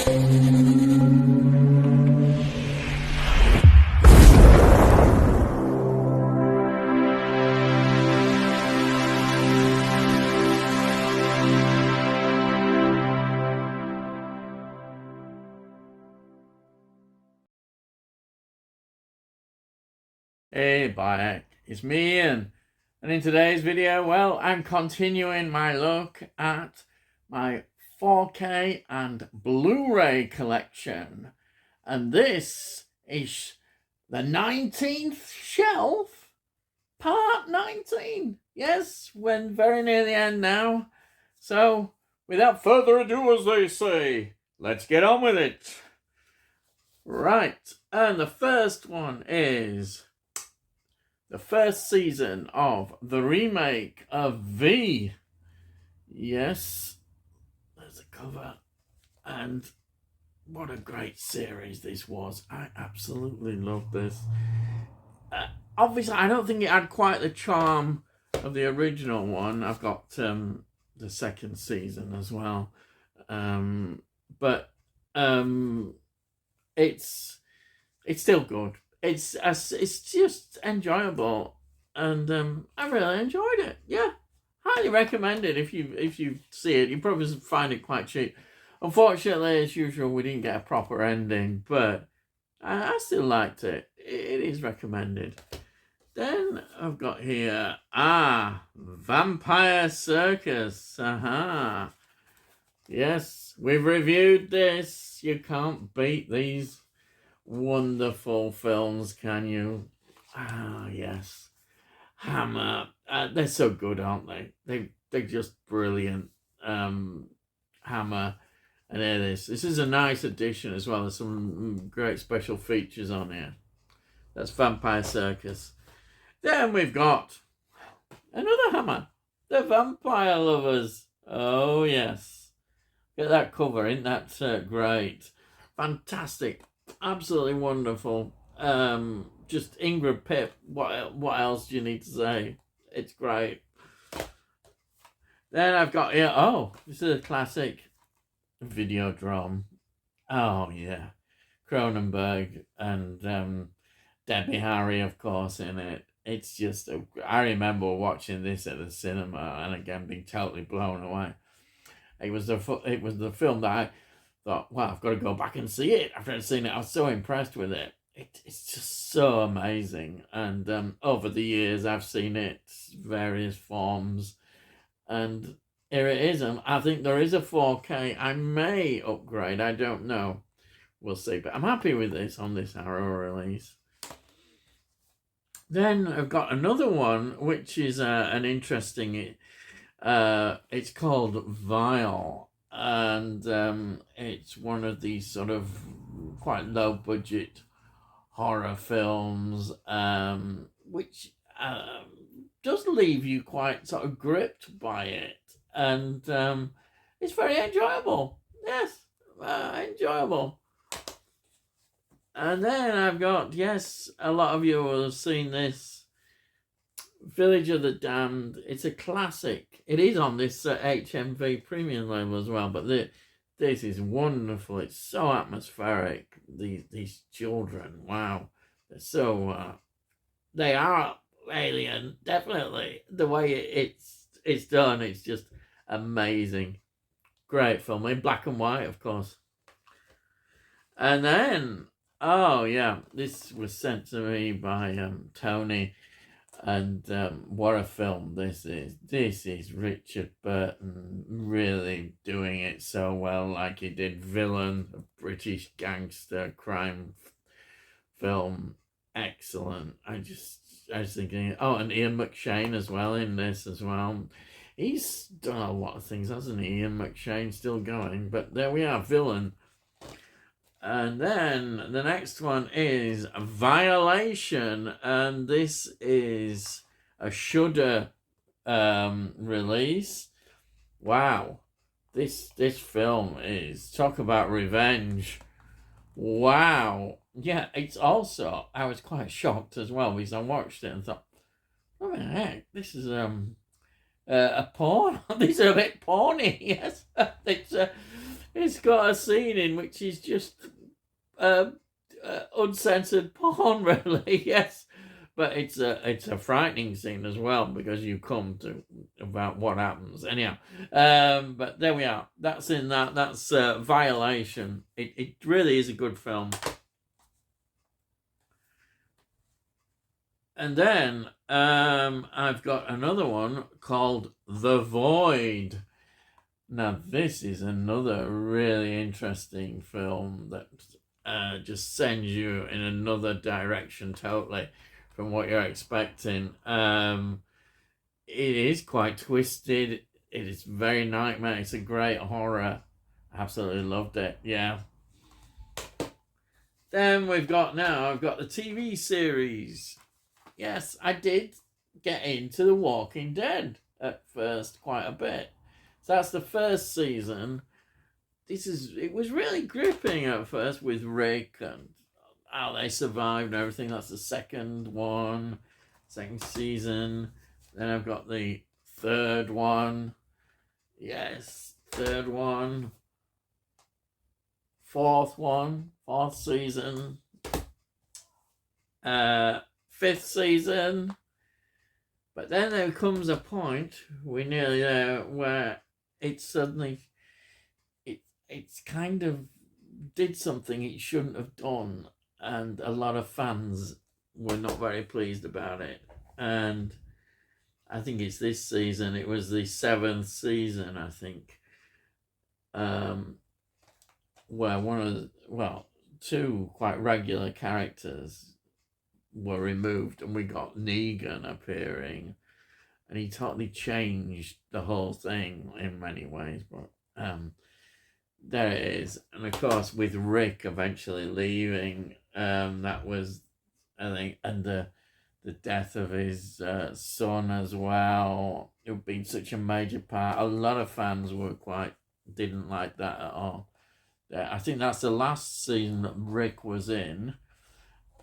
Hey, back. It's me, Ian. And in today's video, well, I'm continuing my look at my 4K and Blu-ray collection. And this is the 19th shelf, part 19. Yes, we're very near the end now. So, without further ado, as they say, let's get on with it. Right, and the first one is the first season of the remake of V. Yes, there's a cover. And what a great series this was. I absolutely loved this. Obviously, I don't think it had quite the charm of the original one. I've got the second season as well. But it's still good. It's just enjoyable, and I really enjoyed it. Yeah, highly recommend it if you see it. You probably find it quite cheap. Unfortunately, as usual, we didn't get a proper ending, but I still liked it. It is recommended. Then I've got here Vampire Circus. Yes, we've reviewed this. You can't beat these wonderful films, can you? Yes. Hammer. They're so good, aren't they? They're just brilliant. Hammer. And here this is a nice addition as well. There's some great special features on here. That's Vampire Circus. Then we've got another Hammer. The Vampire Lovers. Oh, yes. Get that cover, isn't that great? Fantastic. Absolutely wonderful. Just Ingrid Pip. What else do you need to say? It's great. Then I've got here. Oh, this is a classic Videodrome. Oh yeah, Cronenberg and Debbie Harry, of course, in it. It's just. I remember watching this at the cinema and again being totally blown away. It was the film that I thought, well, I've got to go back and see it. After I'd seen it, I was so impressed with it. It's just so amazing. And over the years, I've seen it various forms. And here it is. And I think there is a 4K. I may upgrade. I don't know. We'll see. But I'm happy with this on this Arrow release. Then I've got another one, which is an interesting... it's called Vile. And it's one of these sort of quite low budget horror films, which does leave you quite sort of gripped by it, and it's very enjoyable. Yes, enjoyable. And then I've got, yes, a lot of you will have seen this, Village of the Damned. It's a classic. It is on this HMV premium label as well, but this is wonderful. It's so atmospheric. These children, wow, they're so they are alien, definitely. The way it's done, it's just amazing. Great film in black and white, of course. And then, oh yeah, this was sent to me by Tony. And what a film this is. This is Richard Burton really doing it so well, like he did Villain, a British gangster crime film. Excellent. I was thinking, oh, and Ian McShane as well in this as well. He's done a lot of things, hasn't he? Ian McShane still going. But there we are, Villain. And then the next one is Violation, and this is a Shudder release. Wow, this film is, talk about revenge. Wow, yeah. It's also, I was quite shocked as well because I watched it and thought, oh the heck, this is a porn. These are a bit porny. Yes, it's got a scene in which is just uh, uncensored porn, really. Yes, but it's a frightening scene as well, because you come to about what happens anyhow. But there we are. That's in that. That's Violation. It really is a good film. And then I've got another one called The Void. Now, this is another really interesting film that just sends you in another direction totally from what you're expecting. It is quite twisted. It is very nightmare. It's a great horror. Absolutely loved it. Yeah. Then I've got the TV series. Yes, I did get into The Walking Dead at first quite a bit. So that's the first season. It was really gripping at first with Rick and how they survived and everything. That's the second season. Then I've got the third one. Yes, third one. Fourth season. Fifth season. But then there comes a point, we're nearly there, where it suddenly, it's kind of did something it shouldn't have done, and a lot of fans were not very pleased about it. And I think it's this season, it was the 7th season, I think, where two quite regular characters were removed, and we got Negan appearing, and he totally changed the whole thing in many ways. But there it is. And of course, with Rick eventually leaving, that was, I think, and the death of his son as well. It had been such a major part. A lot of fans didn't like that at all. I think that's the last season that Rick was in.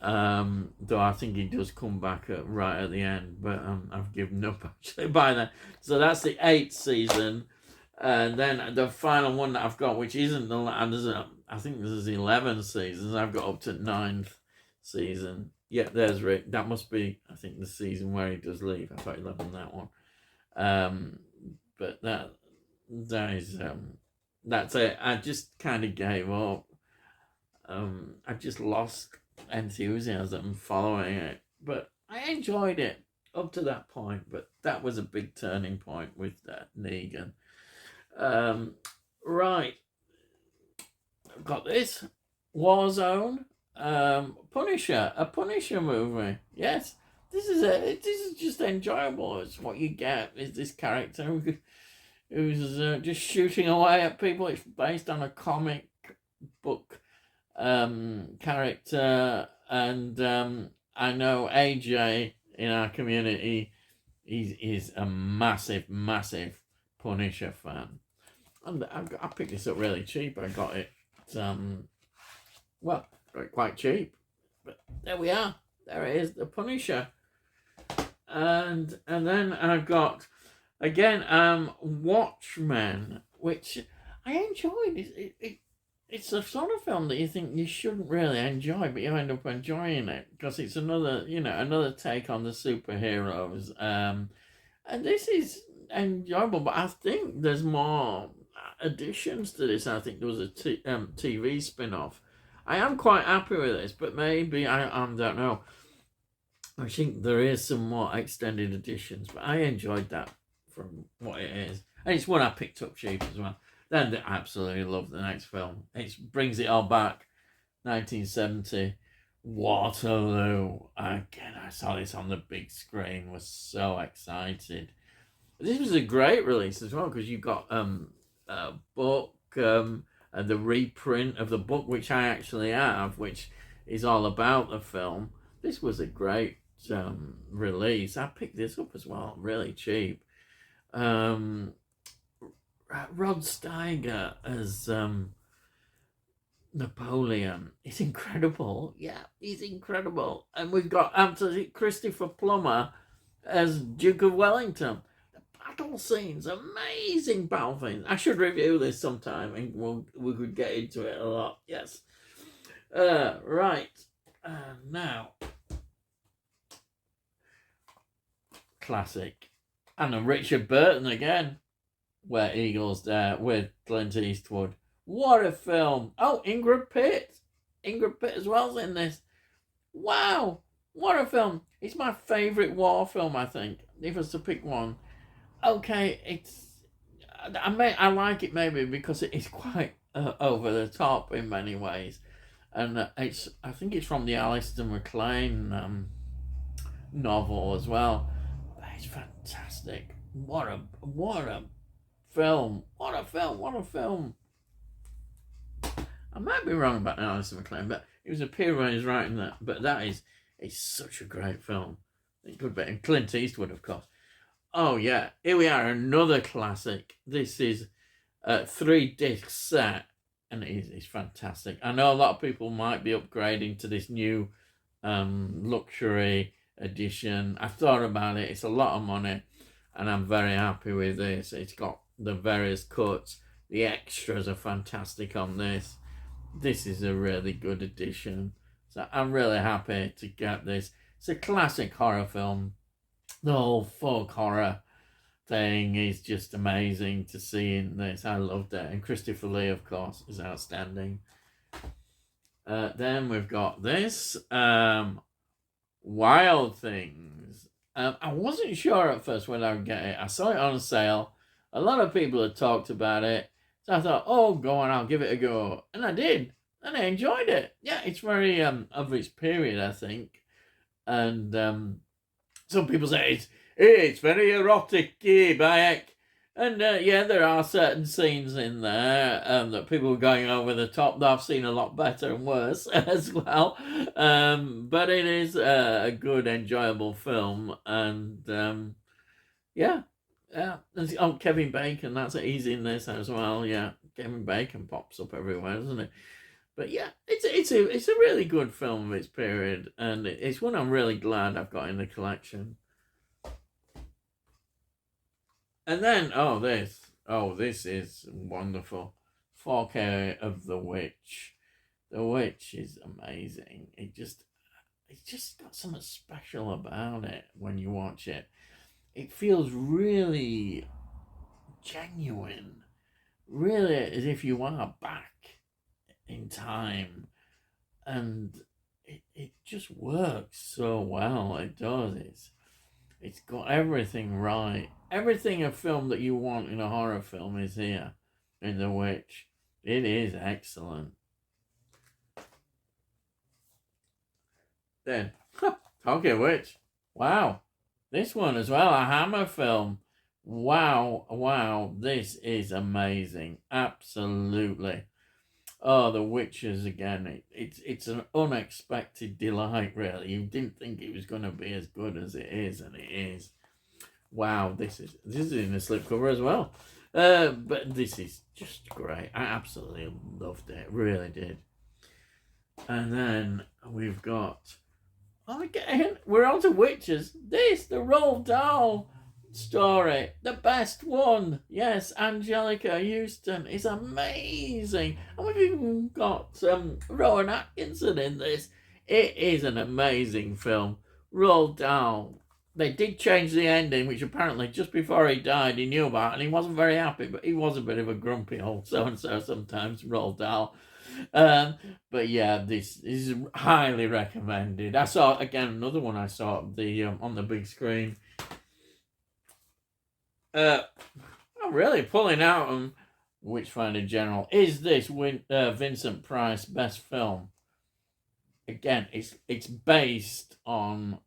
Though I think he does come back right at the end, but I've given up actually by then. So that's the 8th season, and then the final one that I've got, which isn't I think there's 11 seasons. I've got up to 9th season. Yeah, there's Rick. That must be, I think, the season where he does leave. I thought 11 that one. But that is that's it. I just kind of gave up. I just lost enthusiasm following it, but I enjoyed it up to that point. But that was a big turning point with Negan. Right, I've got this Warzone, Punisher, a Punisher movie. Yes, this is just enjoyable. It's what you get is this character who's just shooting away at people. It's based on a comic book character, and I know AJ in our community, he's a massive Punisher fan, and I picked this up really cheap. I got it quite cheap, but there we are. There it is, the Punisher. And then I've got again Watchmen, which I enjoyed. It's the sort of film that you think you shouldn't really enjoy, but you end up enjoying it because it's another take on the superheroes. And this is enjoyable, but I think there's more additions to this. I think there was a TV spin-off. I am quite happy with this, but maybe I don't know. I think there is some more extended editions, but I enjoyed that from what it is. And it's one I picked up cheap as well. Then I absolutely love the next film. It brings it all back. 1970, Waterloo. Again, I saw this on the big screen. Was so excited. This was a great release as well because you got a book and the reprint of the book, which I actually have, which is all about the film. This was a great release. I picked this up as well, really cheap. Rod Steiger as Napoleon. He's incredible. Yeah, he's incredible. And we've got Christopher Plummer as Duke of Wellington. I battle scenes, amazing battle scenes. I should review this sometime, and we could get into it a lot. Yes. Right. Now, classic, and a Richard Burton again. Where Eagles Dare with Clint Eastwood. What a film! Oh, Ingrid Pitt as well is in this. Wow, what a film! It's my favourite war film, I think. If I was to pick one, okay, I like it maybe because it is quite over the top in many ways, and I think it's from the Alistair MacLean novel as well. But it's fantastic. What a film! What a film! What a film! I might be wrong about Alistair MacLean, but it was a period when he was writing that. But it's such a great film. It could be, and Clint Eastwood, of course. Oh yeah, here we are, another classic. This is a 3-disc set, and it's fantastic. I know a lot of people might be upgrading to this new luxury edition. I thought about it. It's a lot of money, and I'm very happy with this. It's got the various cuts. The extras are fantastic on this. This is a really good edition. So I'm really happy to get this. It's a classic horror film. The whole folk horror thing is just amazing to see in this. I loved it. And Christopher Lee, of course, is outstanding. Then we've got this. Wild Things. I wasn't sure at first when I would get it. I saw it on sale. A lot of people had talked about it. So I thought, oh, go on, I'll give it a go. And I did. And I enjoyed it. Yeah, it's very of its period, I think. And some people say it's very erotic, Bayek. And yeah, there are certain scenes in there that people are going over the top that I've seen a lot better and worse as well. But it is a good, enjoyable film. And yeah. Oh, Kevin Bacon, that's easy in this as well. Yeah, Kevin Bacon pops up everywhere, doesn't it? But yeah, it's a really good film of its period, and it's one I'm really glad I've got in the collection. And then this is wonderful. 4K of The Witch. The Witch is amazing. It's just got something special about it when you watch it. It feels really genuine, really as if you are back in time, and it just works so well. It does. It's got everything right. Everything a film that you want in a horror film is here in The Witch. It is excellent. Then, talking Witch, wow. This one as well, a Hammer film. Wow, this is amazing. Absolutely. Oh, The Witches again. It's an unexpected delight, really. You didn't think it was going to be as good as it is, and it is. Wow, this is in the slipcover as well. But this is just great. I absolutely loved it. Really did. And then we've got... Oh, again, we're on to Witches. This, the Roald Dahl story, the best one. Yes, Angelica Houston is amazing. And we've even got Rowan Atkinson in this. It is an amazing film. Roald Dahl. They did change the ending, which apparently just before he died he knew about, and he wasn't very happy, but he was a bit of a grumpy old so-and-so sometimes, Roald Dahl. But yeah, this is highly recommended. I saw again another one I saw on the big screen. I'm really pulling out Witchfinder General. Is this Vincent Price best film? Again, it's based on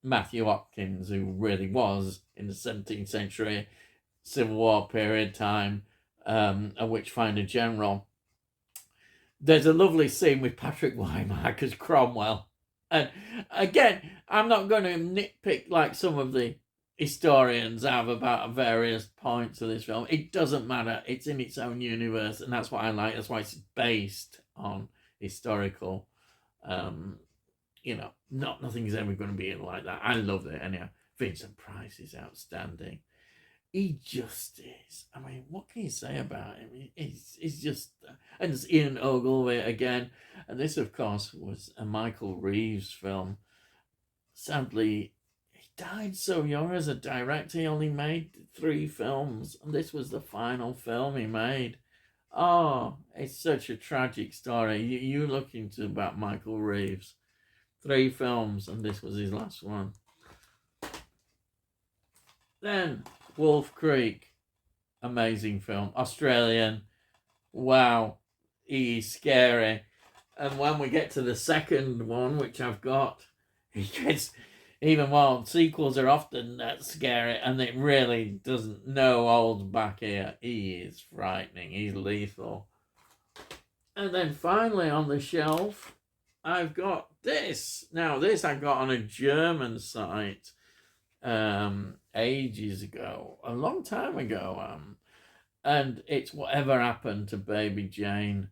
Matthew Hopkins, who really was in the 17th century Civil War period time a Witchfinder General. There's a lovely scene with Patrick Wymark as Cromwell. And again, I'm not going to nitpick like some of the historians have about various points of this film. It doesn't matter. It's in its own universe, and that's what I like. That's why it's based on historical. Nothing's ever going to be like that. I love it. Anyhow, Vincent Price is outstanding. He just is. I mean, what can you say about him? He's just, and it's Ian Ogilvy again. And this, of course, was a Michael Reeves film. Sadly, he died so young as a director. He only made 3 films, and this was the final film he made. Oh, it's such a tragic story. You look into about Michael Reeves. 3 films, and this was his last one. Then Wolf Creek, amazing film, Australian. Wow, he's scary. And when we get to the second one, which I've got, he gets even more. Sequels are often scary, and it really doesn't no holds back here. He is frightening. He's lethal. And then finally on the shelf, I've got this. Now this I got on a German site ages ago, a long time ago, and it's Whatever Happened to Baby Jane.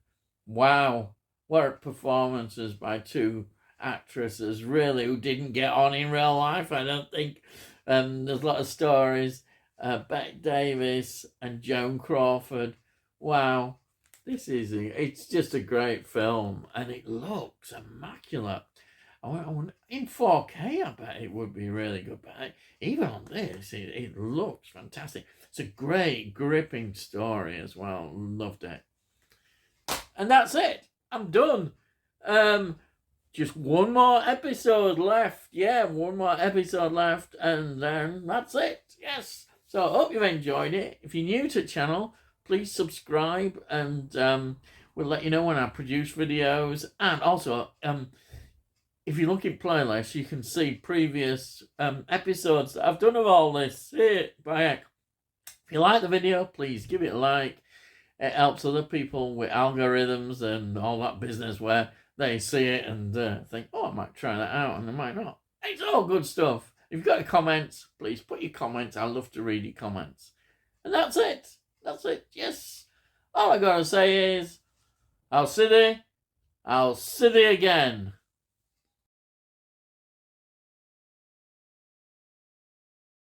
Wow, what performances by 2 actresses, really, who didn't get on in real life, I don't think. There's a lot of stories. Bette Davis and Joan Crawford. Wow, it's just a great film, and it looks immaculate. In 4K, I bet it would be really good. But even on this, it looks fantastic. It's a great, gripping story as well. Loved it. And that's it. I'm done. Just one more episode left. Yeah, one more episode left. And then that's it. Yes. So I hope you've enjoyed it. If you're new to the channel, please subscribe. And we'll let you know when I produce videos. And also, if you look in playlists, you can see previous episodes that I've done of all this. If you like the video, please give it a like. It helps other people with algorithms and all that business where they see it and think, oh, I might try that out, and they might not. It's all good stuff. If you've got any comments, please put your comments. I'd love to read your comments. And that's it. That's it. Yes. All I got to say is, I'll see thee again.